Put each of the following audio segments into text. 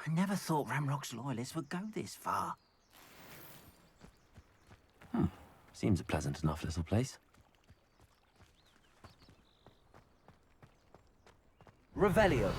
I never thought Ramrock's loyalists would go this far. Seems a pleasant enough little place. Revelio.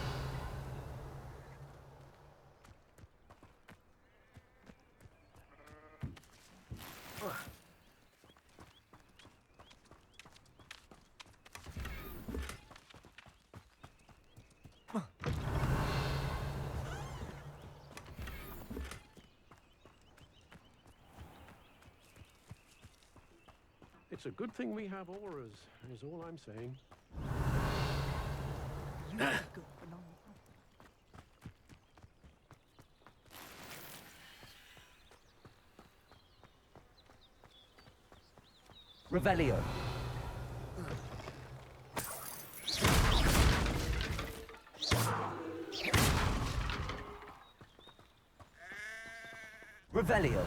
It's a good thing we have auras, is all I'm saying. Revelio. Revelio.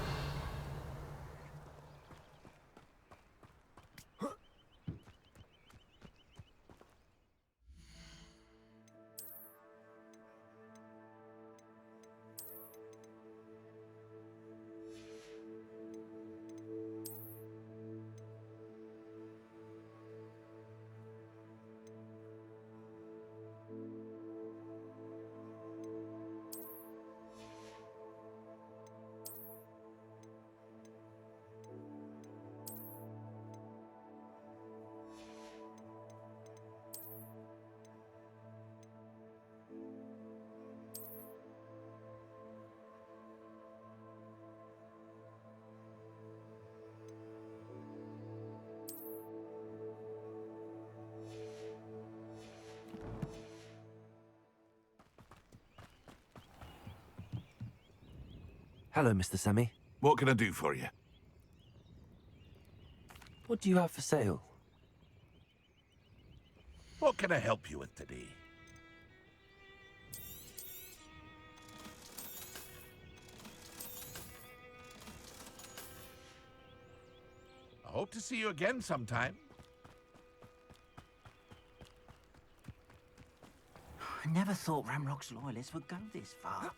Hello, Mr. Semi. What can I do for you? What do you have for sale? What can I help you with today? I hope to see you again sometime. I never thought Ramrock's loyalists would go this far.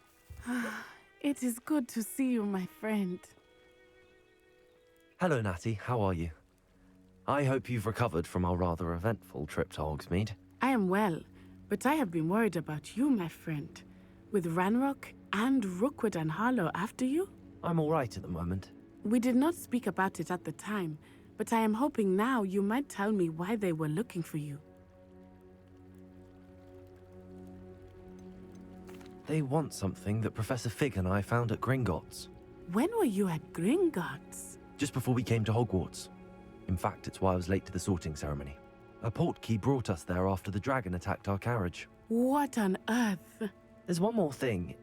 It is good to see you, my friend. Hello, Natty. How are you? I hope you've recovered from our rather eventful trip to Hogsmeade. I am well, but I have been worried about you, my friend. With Ranrock and Rookwood and Harlow after you? I'm all right at the moment. We did not speak about it at the time, but I am hoping now you might tell me why they were looking for you. They want something that Professor Fig and I found at Gringotts. When were you at Gringotts? Just before we came to Hogwarts. In fact, it's why I was late to the sorting ceremony. A portkey brought us there after the dragon attacked our carriage. What on earth? There's one more thing.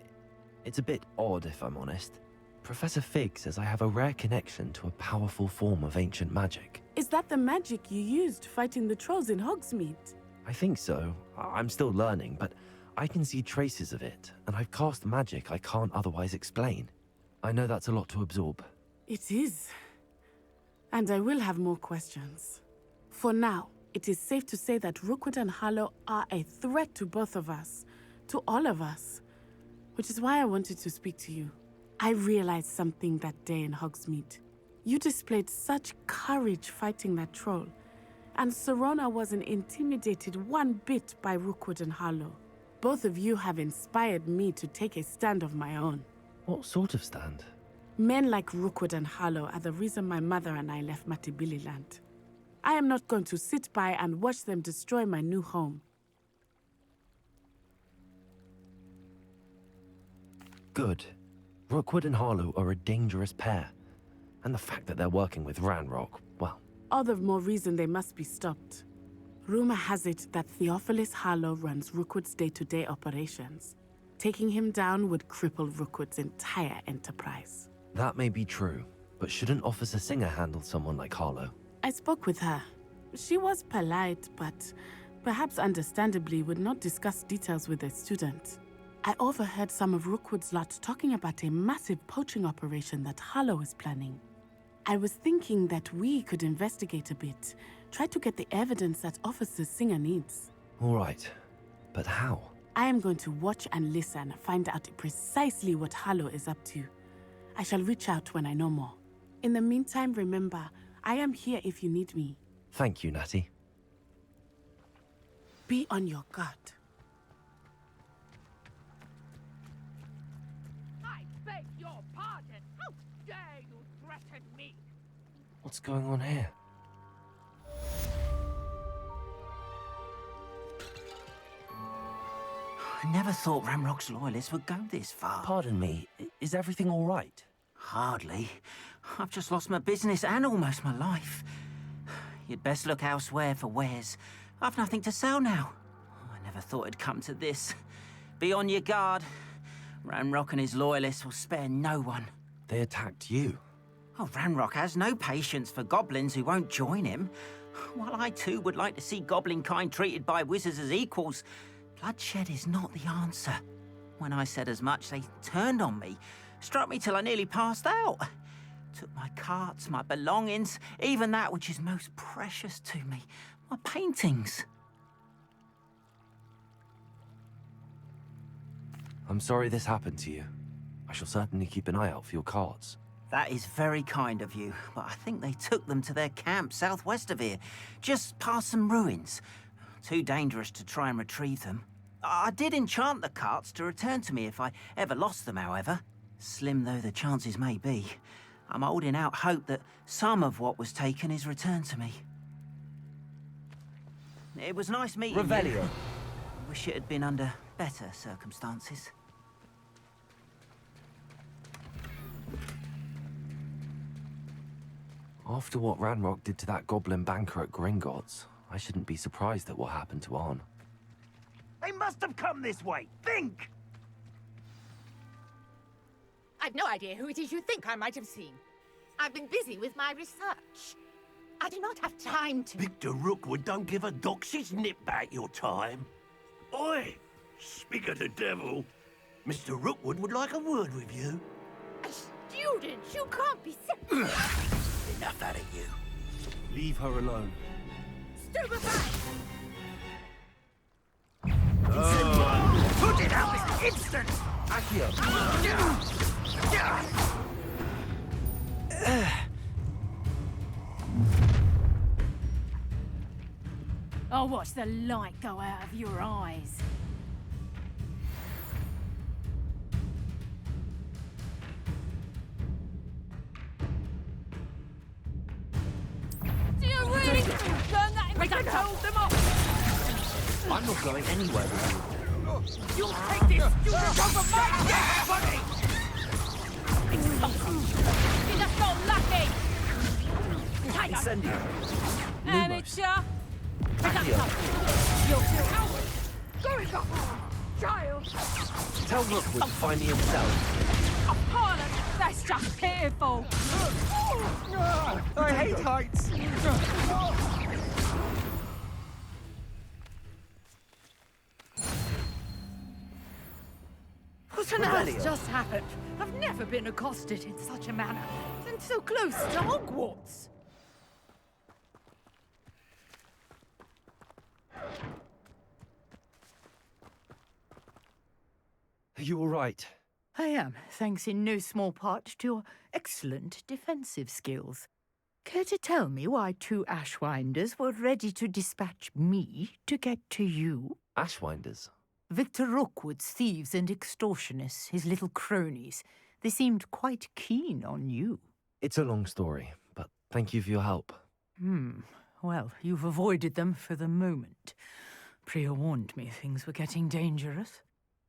It's a bit odd, if I'm honest. Professor Fig says I have a rare connection to a powerful form of ancient magic. Is that the magic you used fighting the trolls in Hogsmeade? I think so. I'm still learning, but I can see traces of it, and I've cast magic I can't otherwise explain. I know that's a lot to absorb. It is. And I will have more questions. For now, it is safe to say that Rookwood and Harlow are a threat to both of us, to all of us, which is why I wanted to speak to you. I realized something that day in Hogsmeade. You displayed such courage fighting that troll, and Serona wasn't intimidated one bit by Rookwood and Harlow. Both of you have inspired me to take a stand of my own. What sort of stand? Men like Rookwood and Harlow are the reason my mother and I left Matibililand. I am not going to sit by and watch them destroy my new home. Good. Rookwood and Harlow are a dangerous pair. And the fact that they're working with Ranrock, well... All the more reason they must be stopped. Rumor has it that Theophilus Harlow runs Rookwood's day-to-day operations. Taking him down would cripple Rookwood's entire enterprise. That may be true, but shouldn't Officer Singer handle someone like Harlow? I spoke with her. She was polite, but perhaps understandably would not discuss details with a student. I overheard some of Rookwood's lot talking about a massive poaching operation that Harlow is planning. I was thinking that we could investigate a bit, try to get the evidence that Officer Singer needs. All right, but how? I am going to watch and listen, find out precisely what Harlow is up to. I shall reach out when I know more. In the meantime, remember, I am here if you need me. Thank you, Natty. Be on your guard. I beg your pardon. How dare you threaten me? What's going on here? I never thought Ramrock's loyalists would go this far. Pardon me, is everything all right? Hardly. I've just lost my business and almost my life. You'd best look elsewhere for wares. I've nothing to sell now. I never thought it'd come to this. Be on your guard. Ramrock and his loyalists will spare no one. They attacked you. Oh, Ramrock has no patience for goblins who won't join him. While I too would like to see goblin kind treated by wizards as equals, bloodshed is not the answer. When I said as much, they turned on me, struck me till I nearly passed out. Took my carts, my belongings, even that which is most precious to me, my paintings. I'm sorry this happened to you. I shall certainly keep an eye out for your cards. That is very kind of you, but I think they took them to their camp southwest of here, just past some ruins. Too dangerous to try and retrieve them. I did enchant the carts to return to me if I ever lost them, however. Slim though the chances may be, I'm holding out hope that some of what was taken is returned to me. It was nice meeting you. Revelio. I wish it had been under better circumstances. After what Ranrock did to that goblin banker at Gringotts, I shouldn't be surprised at what happened to Arn. They must have come this way. Think! I've no idea who it is you think I might have seen. I've been busy with my research. I do not have time to... Victor Rookwood don't give a doxy's nip back your time. Oi! Speak of the devil. Mr. Rookwood would like a word with you. A student? You can't be... Enough out of you. Leave her alone. Stupefy! Put it out this instant! I'll watch the light go out of your eyes. Do you really turn that in? I told them off! I'm not going anywhere with you. You'll take this student over my dead body! You're just not lucky! Incendio. Amateur! You're coward! Going up! Child! Tell Rookwood to find me himself. A parlor! That's just pitiful! I hate heights. What on earth just happened? I've never been accosted in such a manner, and so close to Hogwarts. Are you all right? I am, thanks in no small part to your excellent defensive skills. Care to tell me why two Ashwinders were ready to dispatch me to get to you? Ashwinders? Victor Rookwood's thieves and extortionists, his little cronies. They seemed quite keen on you. It's a long story, but thank you for your help. Well, you've avoided them for the moment. Priya warned me things were getting dangerous.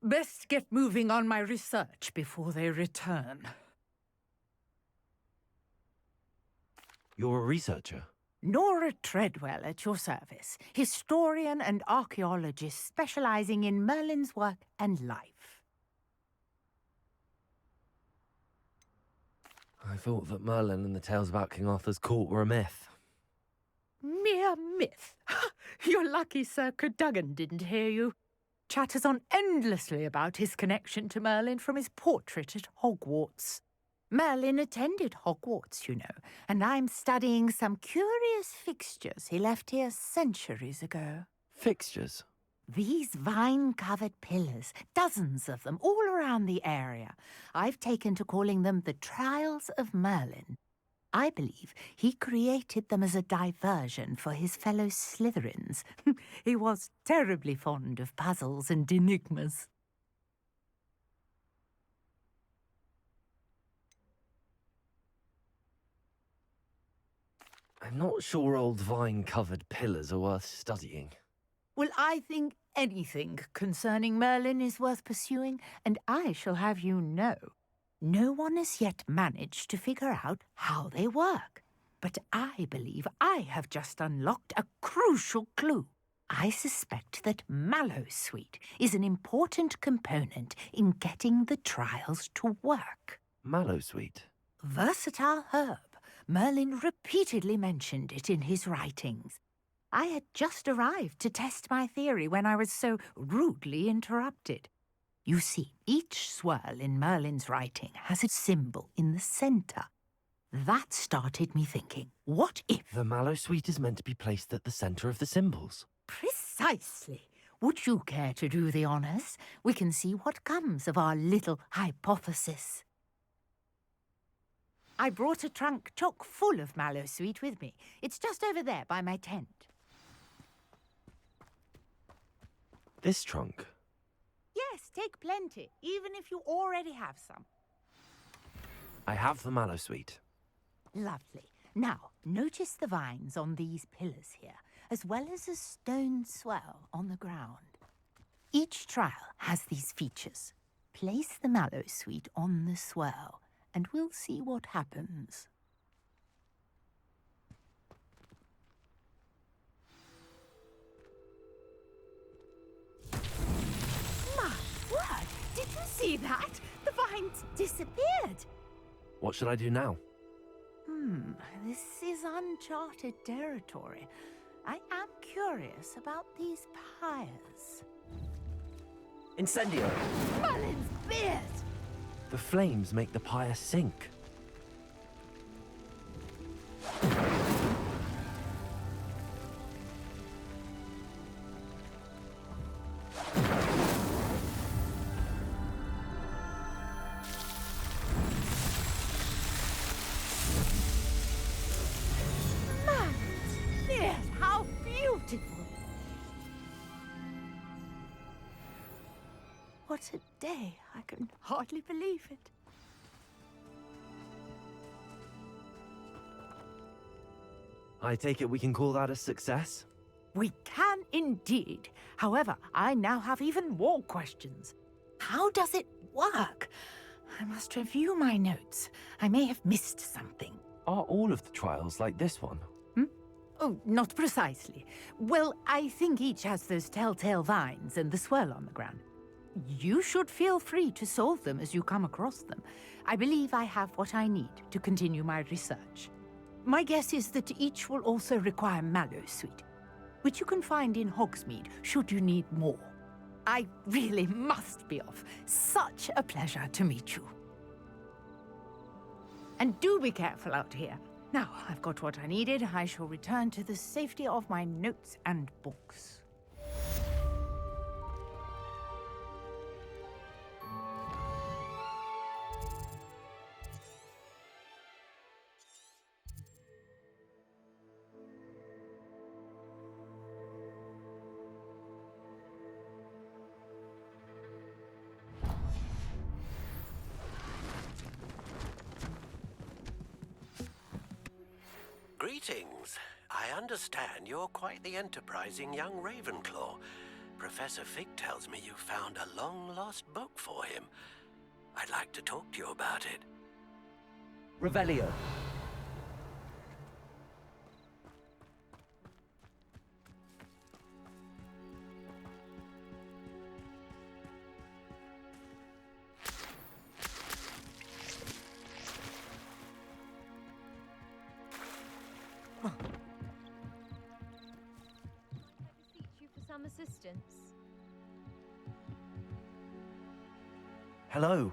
Best get moving on my research before they return. You're a researcher? Nora Treadwell at your service, historian and archaeologist specializing in Merlin's work and life. I thought that Merlin and the tales about King Arthur's court were a myth. Mere myth. You're lucky Sir Cadogan didn't hear you. Chatters on endlessly about his connection to Merlin from his portrait at Hogwarts. Merlin attended Hogwarts, you know, and I'm studying some curious fixtures he left here centuries ago. Fixtures? These vine-covered pillars, dozens of them, all around the area. I've taken to calling them the Trials of Merlin. I believe he created them as a diversion for his fellow Slytherins. He was terribly fond of puzzles and enigmas. I'm not sure old vine-covered pillars are worth studying. Well, I think anything concerning Merlin is worth pursuing, and I shall have you know, no one has yet managed to figure out how they work. But I believe I have just unlocked a crucial clue. I suspect that mallowsweet is an important component in getting the trials to work. Mallowsweet? Versatile herb. Merlin repeatedly mentioned it in his writings. I had just arrived to test my theory when I was so rudely interrupted. You see, each swirl in Merlin's writing has a symbol in the centre. That started me thinking, what if... The mallowsweet is meant to be placed at the centre of the symbols. Precisely. Would you care to do the honours? We can see what comes of our little hypothesis. I brought a trunk chock full of mallowsweet with me. It's just over there by my tent. This trunk? Yes, take plenty, even if you already have some. I have the mallowsweet. Lovely. Now, notice the vines on these pillars here, as well as a stone swell on the ground. Each trial has these features. Place the mallowsweet on the swell, and we'll see what happens. My word! Did you see that? The vines disappeared! What should I do now? This is uncharted territory. I am curious about these pyres. Incendio! Merlin's beard! The flames make the pyre sink. How beautiful! What a day! I can hardly believe it. I take it we can call that a success? We can indeed. However, I now have even more questions. How does it work? I must review my notes. I may have missed something. Are all of the trials like this one? Oh, not precisely. Well, I think each has those telltale vines and the swirl on the ground. You should feel free to solve them as you come across them. I believe I have what I need to continue my research. My guess is that each will also require mallowsweet, which you can find in Hogsmeade should you need more. I really must be off. Such a pleasure to meet you. And do be careful out here. Now, I've got what I needed. I shall return to the safety of my notes and books. Greetings. I understand you're quite the enterprising young Ravenclaw. Professor Fig tells me you found a long-lost book for him. I'd like to talk to you about it. Revelio. You for some assistance. Hello.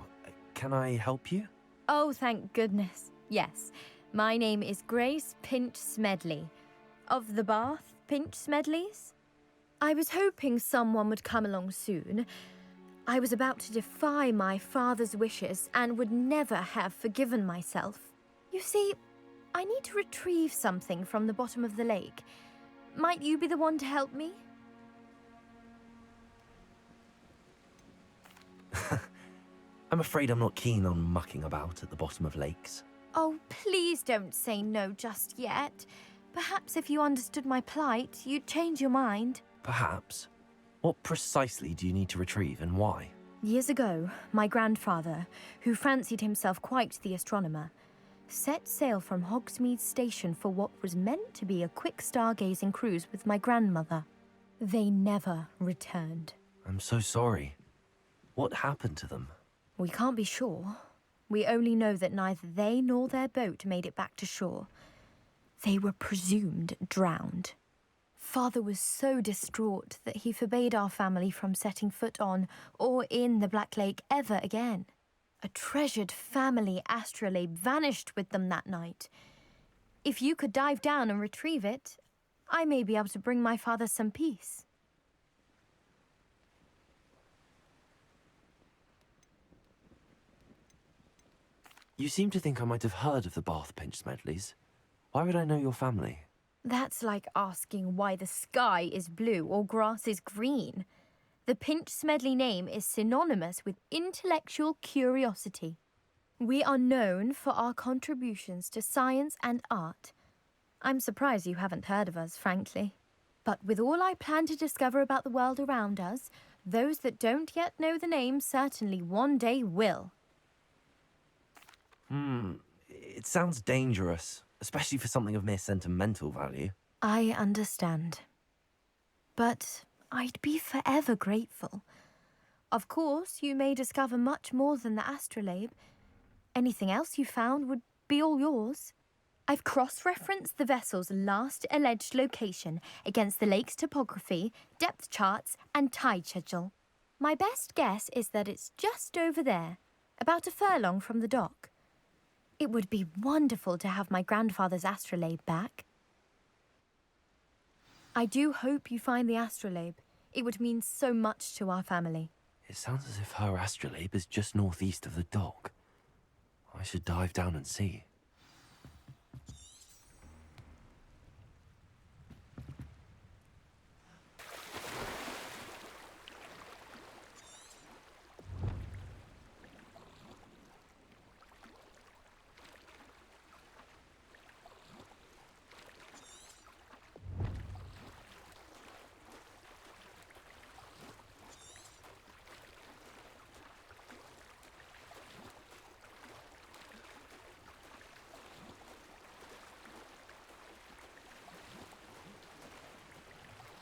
Can I help you? Oh, thank goodness. Yes. My name is Grace Pinch Smedley. Of the Bath Pinch Smedleys? I was hoping someone would come along soon. I was about to defy my father's wishes and would never have forgiven myself. You see, I need to retrieve something from the bottom of the lake. Might you be the one to help me? I'm afraid I'm not keen on mucking about at the bottom of lakes. Oh, please don't say no just yet. Perhaps if you understood my plight, you'd change your mind. Perhaps. What precisely do you need to retrieve and why? Years ago, my grandfather, who fancied himself quite the astronomer, set sail from Hogsmeade Station for what was meant to be a quick stargazing cruise with my grandmother. They never returned. I'm so sorry. What happened to them? We can't be sure. We only know that neither they nor their boat made it back to shore. They were presumed drowned. Father was so distraught that he forbade our family from setting foot on or in the Black Lake ever again. A treasured family astrolabe vanished with them that night. If you could dive down and retrieve it, I may be able to bring my father some peace. You seem to think I might have heard of the Bath Pinch Smedleys. Why would I know your family? That's like asking why the sky is blue or grass is green. The Pinch Smedley name is synonymous with intellectual curiosity. We are known for our contributions to science and art. I'm surprised you haven't heard of us, frankly. But with all I plan to discover about the world around us, those that don't yet know the name certainly one day will. It sounds dangerous, especially for something of mere sentimental value. I understand. But I'd be forever grateful. Of course, you may discover much more than the astrolabe. Anything else you found would be all yours. I've cross-referenced the vessel's last alleged location against the lake's topography, depth charts, and tide schedule. My best guess is that it's just over there, about a furlong from the dock. It would be wonderful to have my grandfather's astrolabe back. I do hope you find the astrolabe. It would mean so much to our family. It sounds as if her astrolabe is just northeast of the dock. I should dive down and see.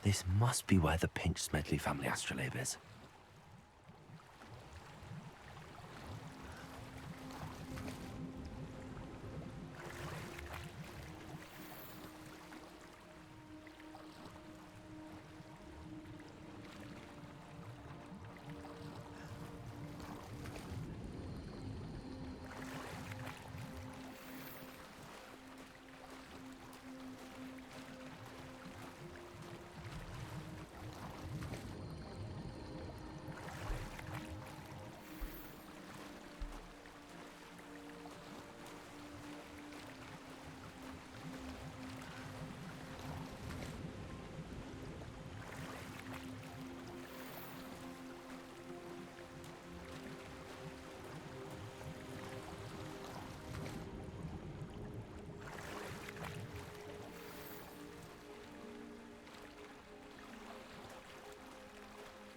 This must be where the Pinch Smedley family astrolabe is.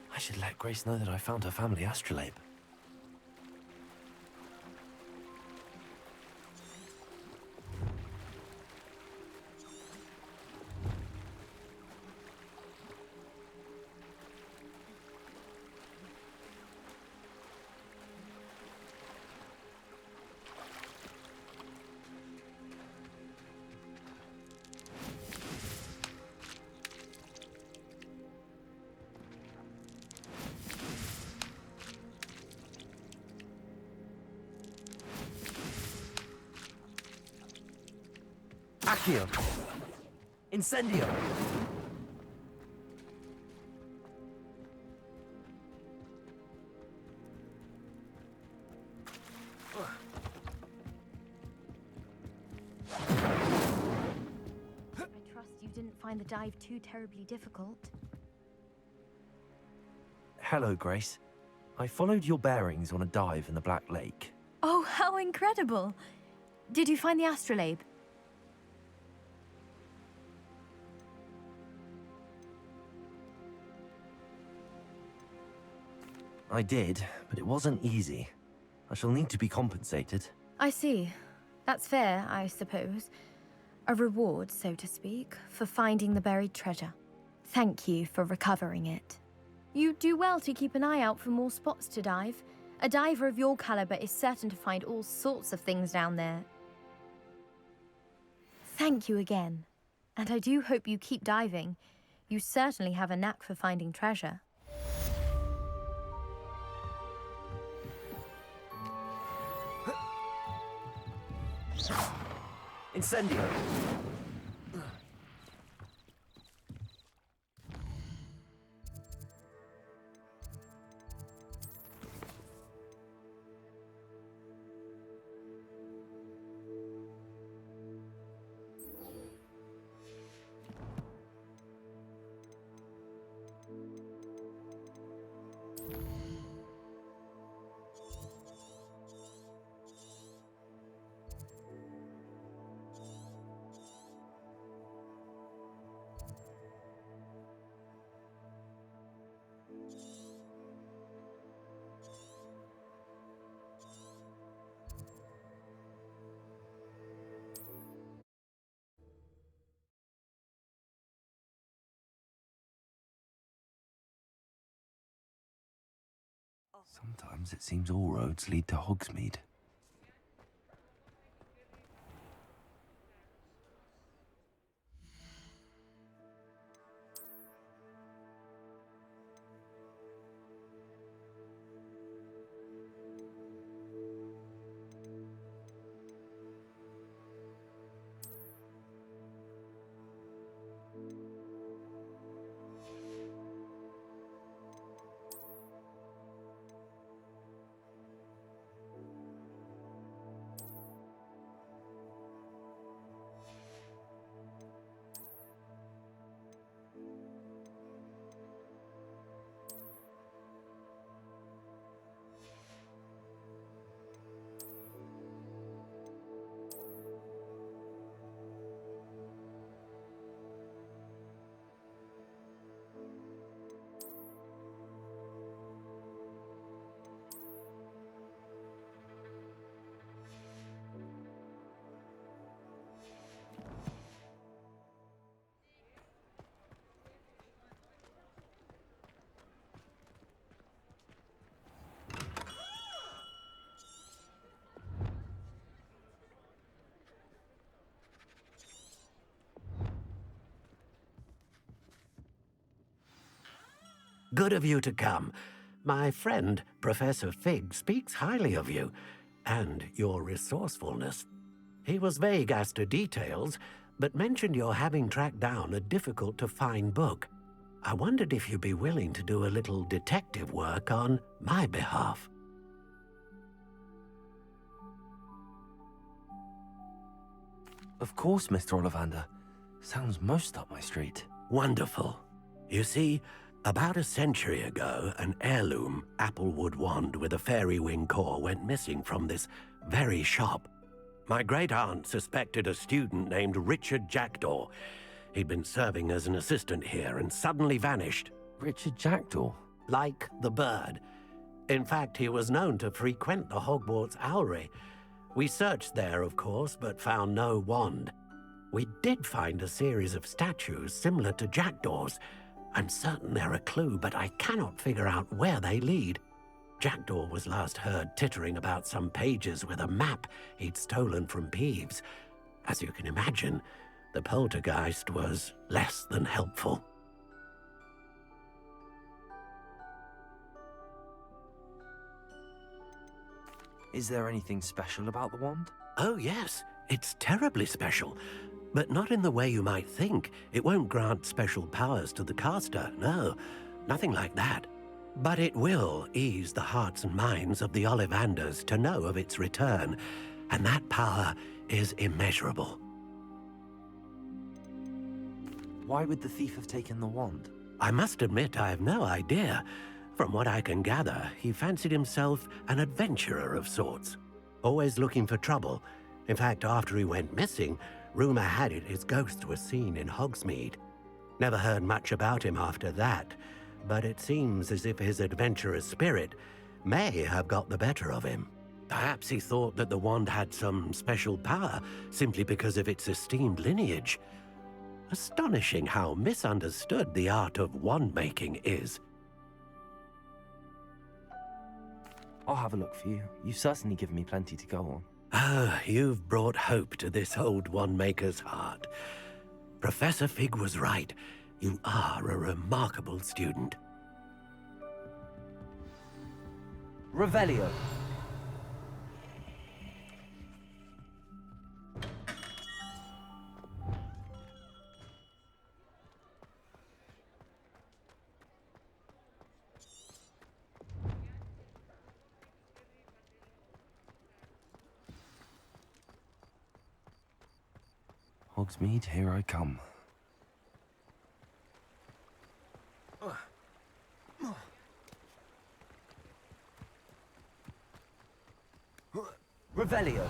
I should let Grace know that I found her family astrolabe. Accio! Incendio! didn't find the dive too terribly difficult. Hello, Grace. I followed your bearings on a dive in the Black Lake. Oh, how incredible! Did you find the astrolabe? I did, but it wasn't easy. I shall need to be compensated. I see. That's fair, I suppose. A reward, so to speak, for finding the buried treasure. Thank you for recovering it. You do well to keep an eye out for more spots to dive. A diver of your caliber is certain to find all sorts of things down there. Thank you again. And I do hope you keep diving. You certainly have a knack for finding treasure. Incendio! Sometimes it seems all roads lead to Hogsmeade. Good of you to come. My friend, Professor Fig, speaks highly of you and your resourcefulness. He was vague as to details, but mentioned your having tracked down a difficult-to-find book. I wondered if you'd be willing to do a little detective work on my behalf. Of course, Mr. Ollivander. Sounds most up my street. Wonderful. You see, about a century ago, an heirloom applewood wand with a fairy wing core went missing from this very shop. My great-aunt suspected a student named Richard Jackdaw. He'd been serving as an assistant here and suddenly vanished. Richard Jackdaw? Like the bird. In fact, he was known to frequent the Hogwarts Owlery. We searched there, of course, but found no wand. We did find a series of statues similar to Jackdaw's. I'm certain they're a clue, but I cannot figure out where they lead. Jackdaw was last heard tittering about some pages with a map he'd stolen from Peeves. As you can imagine, the poltergeist was less than helpful. Is there anything special about the wand? Oh yes, it's terribly special. But not in the way you might think. It won't grant special powers to the caster, no. Nothing like that. But it will ease the hearts and minds of the Ollivanders to know of its return, and that power is immeasurable. Why would the thief have taken the wand? I must admit I have no idea. From what I can gather, he fancied himself an adventurer of sorts. Always looking for trouble. In fact, after he went missing, rumor had it his ghost was seen in Hogsmeade. Never heard much about him after that, but it seems as if his adventurous spirit may have got the better of him. Perhaps he thought that the wand had some special power simply because of its esteemed lineage. Astonishing how misunderstood the art of wand-making is. I'll have a look for you. You've certainly given me plenty to go on. Ah, you've brought hope to this old wand-maker's heart. Professor Fig was right. You are a remarkable student. Revelio. Hogsmeade, here I come. Revelio.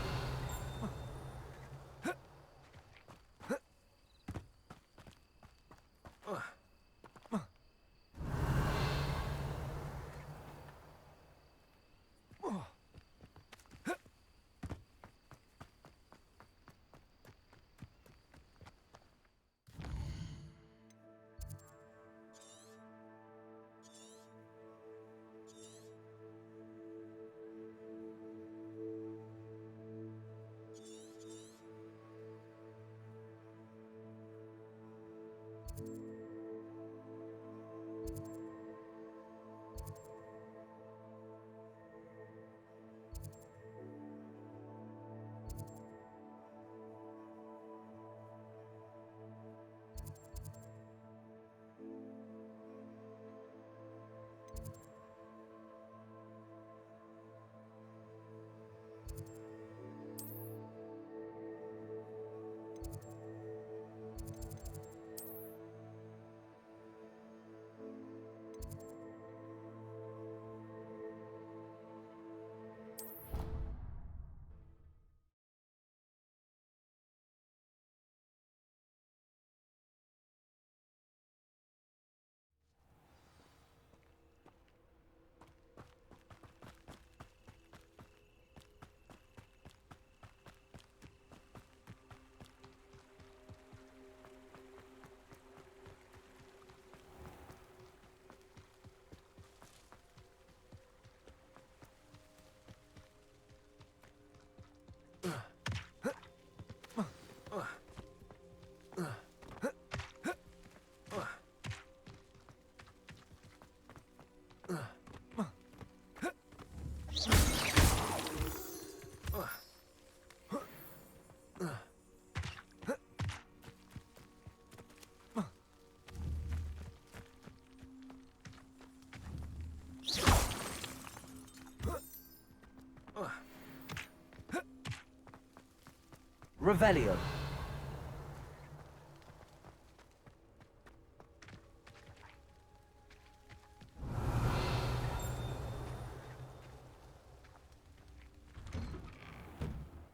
Revelio.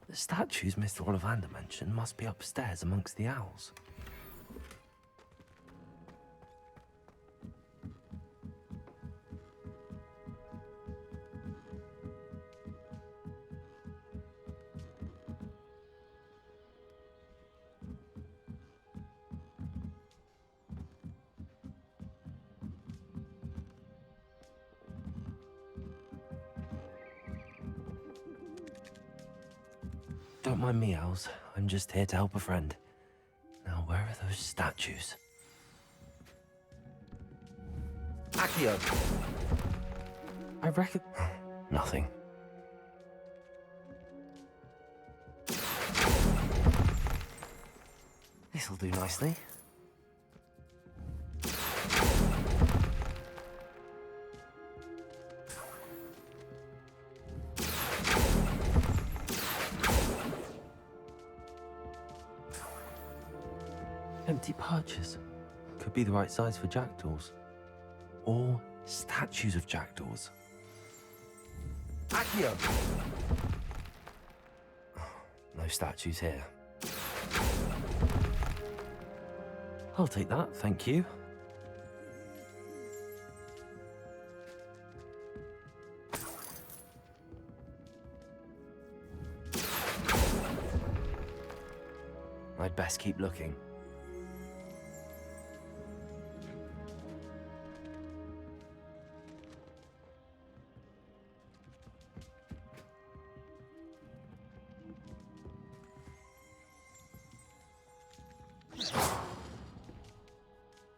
The statues Mr. Ollivander mentioned must be upstairs amongst the owls. Don't mind me, owls. I'm just here to help a friend. Now, where are those statues? Accio. I reckon... Nothing. This'll do nicely. Empty perches. could be the right size for jackdaws. Or statues of jackdaws. Accio! No statues here. I'll take that, thank you. I'd best keep looking.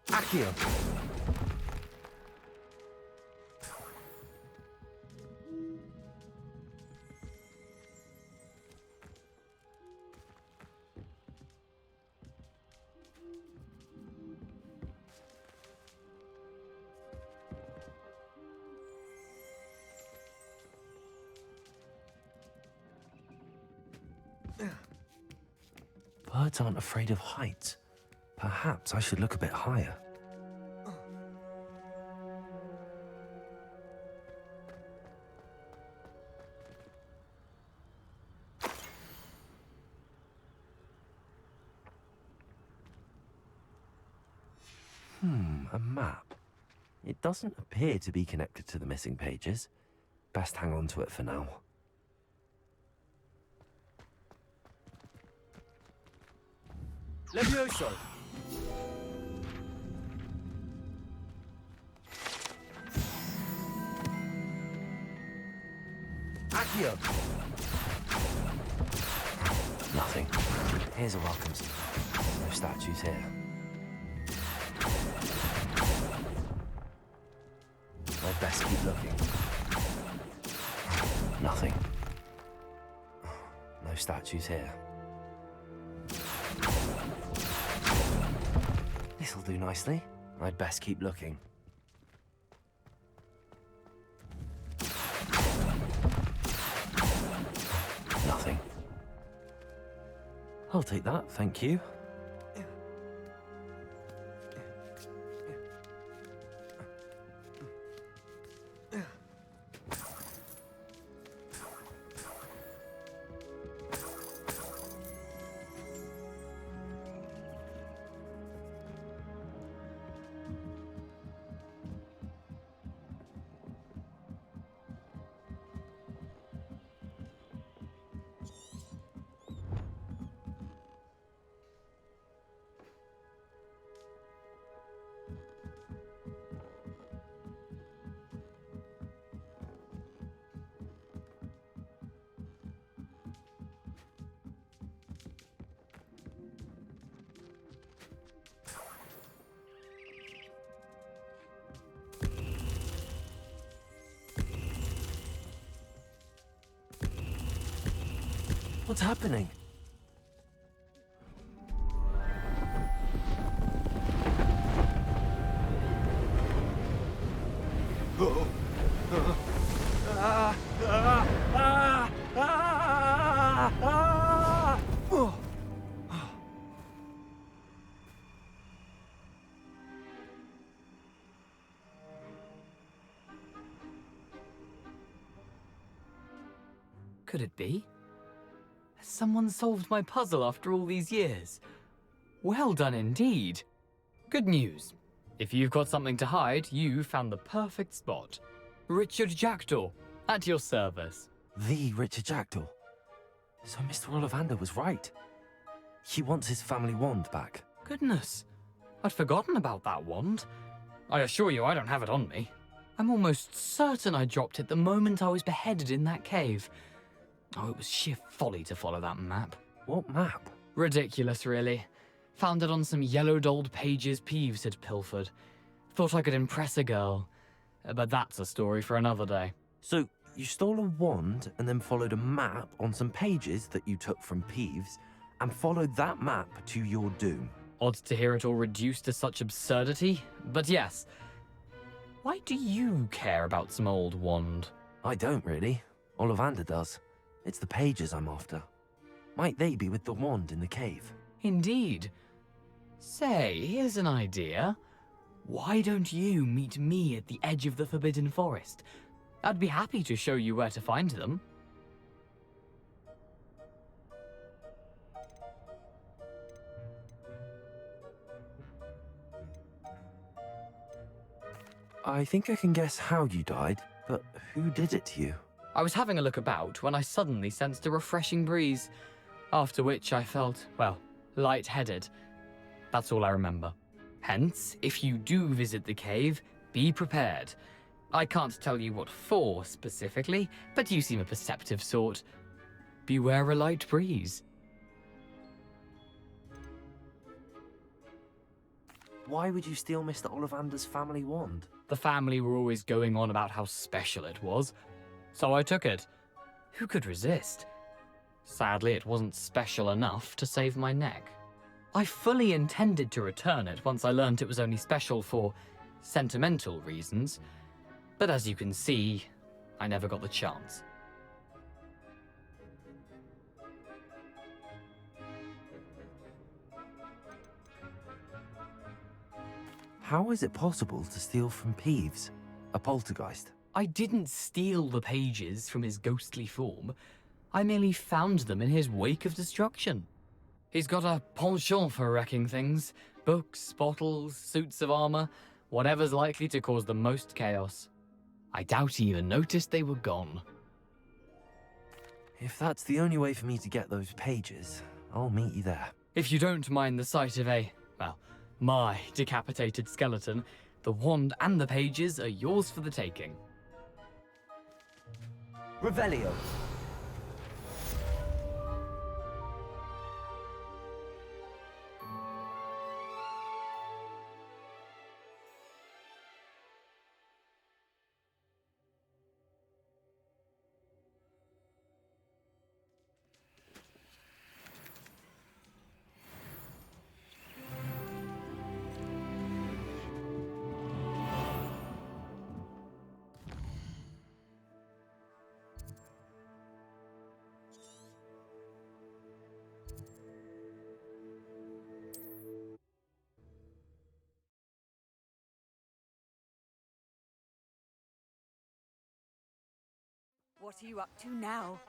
Accio! Birds aren't afraid of heights. Perhaps I should look a bit higher. A map. It doesn't appear to be connected to the missing pages. Best hang on to it for now. Levioso! Accio! Nothing. Here's a welcome. No statues here. I'd best keep looking. Nothing. No statues here. This'll do nicely. I'd best keep looking. Nothing. I'll take that, thank you. What's happening? Could it be? Has someone solved my puzzle after all these years? Well done indeed. Good news. If you've got something to hide, you found the perfect spot. Richard Jackdaw, at your service. The Richard Jackdaw. So Mr. Ollivander was right. He wants his family wand back. Goodness, I'd forgotten about that wand. I assure you I don't have it on me. I'm almost certain I dropped it the moment I was beheaded in that cave. Oh, it was sheer folly to follow that map. What map? Ridiculous, really. Found it on some yellowed old pages Peeves had pilfered. Thought I could impress a girl. But that's a story for another day. So, you stole a wand and then followed a map on some pages that you took from Peeves and followed that map to your doom. Odd to hear it all reduced to such absurdity, but yes. Why do you care about some old wand? I don't really. Ollivander does. It's the pages I'm after. Might they be with the wand in the cave? Indeed. Say, here's an idea. Why don't you meet me at the edge of the Forbidden Forest? I'd be happy to show you where to find them. I think I can guess how you died, but who did it to you? I was having a look about when I suddenly sensed a refreshing breeze, after which I felt, well, lightheaded. That's all I remember. Hence, if you do visit the cave, be prepared. I can't tell you what for specifically, but you seem a perceptive sort. Beware a light breeze. Why would you steal Mr. Ollivander's family wand? The family were always going on about how special it was, so I took it. Who could resist? Sadly, it wasn't special enough to save my neck. I fully intended to return it once I learned it was only special for sentimental reasons, but as you can see, I never got the chance. How is it possible to steal from Peeves, a poltergeist? I didn't steal the pages from his ghostly form. I merely found them in his wake of destruction. He's got a penchant for wrecking things. Books, bottles, suits of armor, whatever's likely to cause the most chaos. I doubt he even noticed they were gone. If that's the only way for me to get those pages, I'll meet you there. If you don't mind the sight of my decapitated skeleton, the wand and the pages are yours for the taking. Revelio. What are you up to now?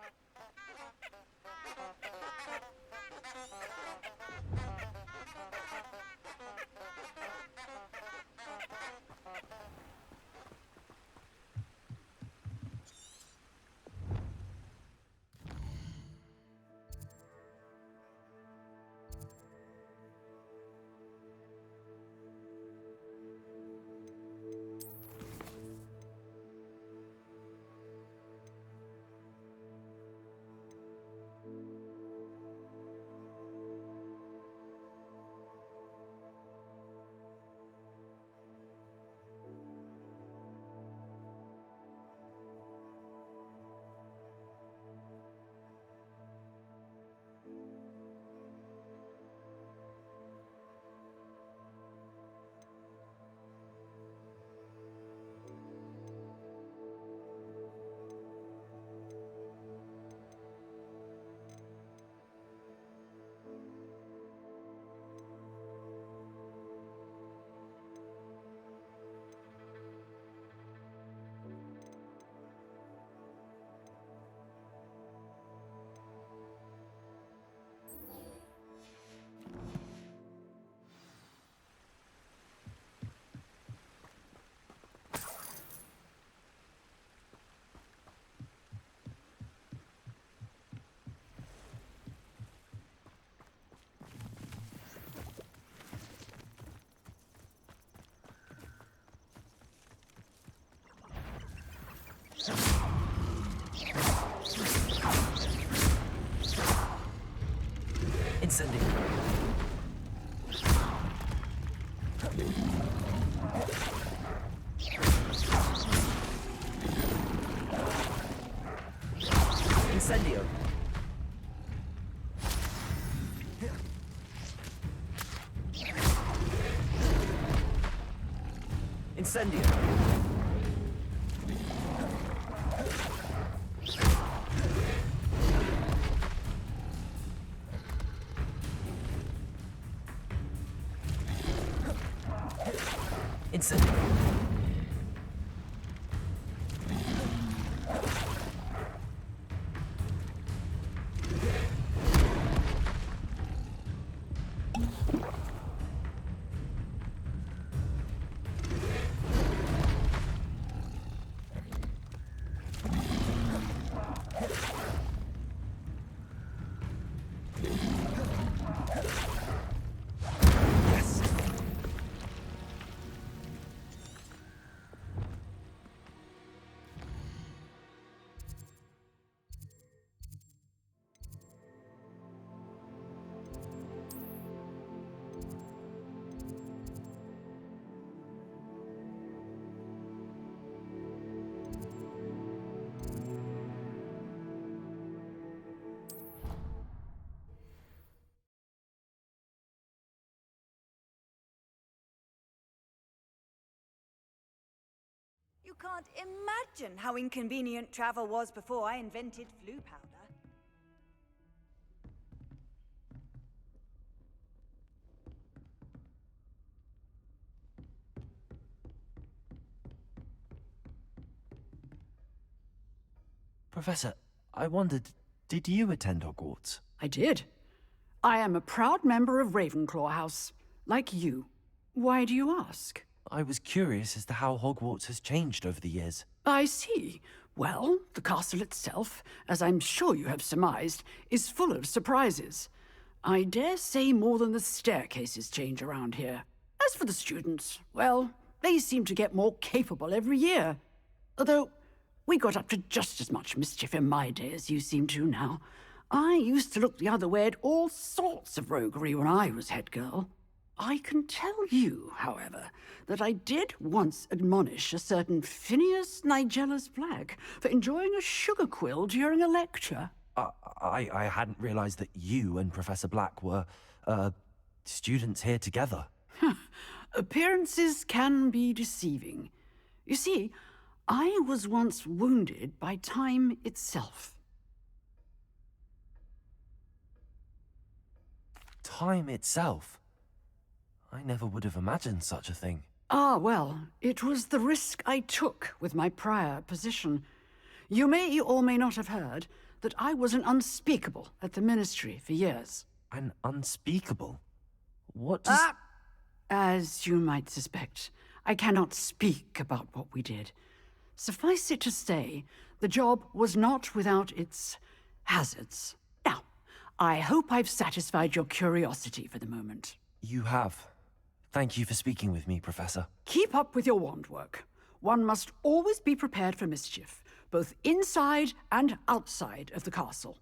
Incendio. Incendio. Incendio. Incendio. You can't imagine how inconvenient travel was before I invented flu powder. Professor, I wondered, did you attend Hogwarts? I did. I am a proud member of Ravenclaw House, like you. Why do you ask? I was curious as to how Hogwarts has changed over the years. I see. Well, the castle itself, as I'm sure you have surmised, is full of surprises. I dare say more than the staircases change around here. As for the students, well, they seem to get more capable every year. Although, we got up to just as much mischief in my day as you seem to now. I used to look the other way at all sorts of roguery when I was head girl. I can tell you, however, that I did once admonish a certain Phineas Nigellus Black for enjoying a sugar quill during a lecture. I hadn't realized that you and Professor Black were, students here together. Appearances can be deceiving. You see, I was once wounded by time itself. Time itself? I never would have imagined such a thing. Ah, well, it was the risk I took with my prior position. You may or may not have heard that I was an unspeakable at the Ministry for years. An unspeakable? What does... As you might suspect, I cannot speak about what we did. Suffice it to say, the job was not without its hazards. Now, I hope I've satisfied your curiosity for the moment. You have. Thank you for speaking with me, Professor. Keep up with your wand work. One must always be prepared for mischief, both inside and outside of the castle.